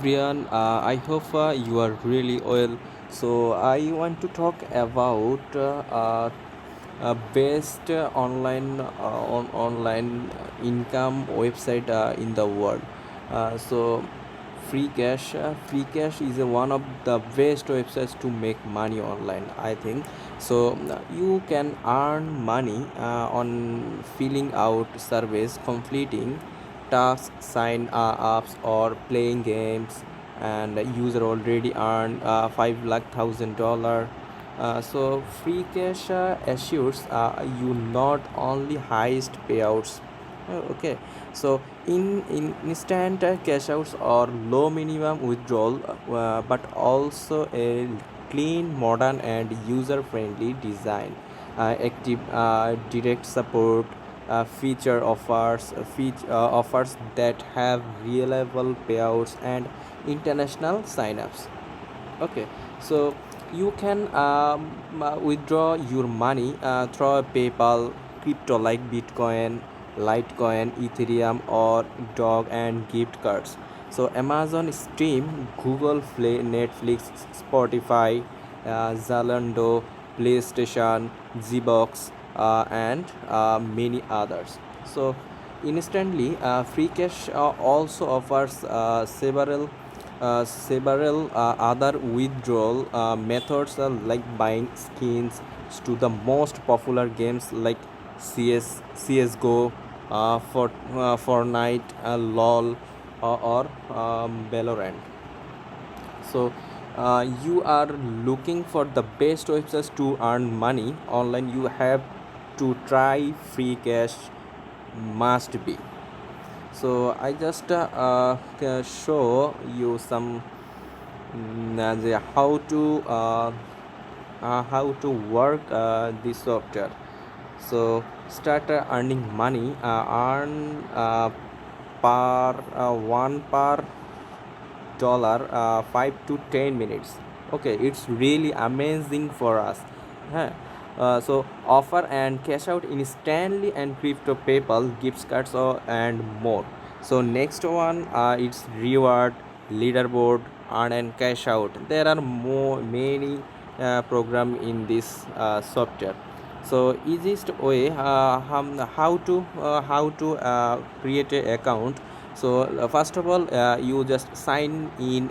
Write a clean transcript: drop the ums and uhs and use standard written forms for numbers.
everyone. I hope you are really well. So I want to talk about best online income website in the world. So FreeCash is one of the best websites to make money online, I think. So you can earn money on filling out surveys, completing tasks, sign ups, or playing games. And user already earned $5 lakh $1,000. So free cash assures you not only highest payouts. Okay, so in instant cash outs or low minimum withdrawal, but also a clean, modern, and user friendly design. Active direct support, offers that have reliable payouts and international signups. Okay, so you can withdraw your money through PayPal, crypto like Bitcoin, Litecoin, Ethereum, or dog and gift cards. So Amazon Stream, Google Play, Netflix, Spotify, Zalando, PlayStation, Zbox, and many others. So instantly, FreeCash also offers several other withdrawal methods like buying skins to the most popular games like CSGO, Fortnite, LOL, or Valorant. So you are looking for the best websites to earn money online. You have to try free cash, must be. So I just can show you some how to work this software. So start earning money, earn per one per dollar 5 to 10 minutes. Okay, it's really amazing for us. Huh. So offer and cash out instantly and crypto, PayPal, gift cards, and more. So next one, it's reward, leaderboard, earn and cash out. There are many program in this software. So easiest way, how to create a account. So first of all, you just sign in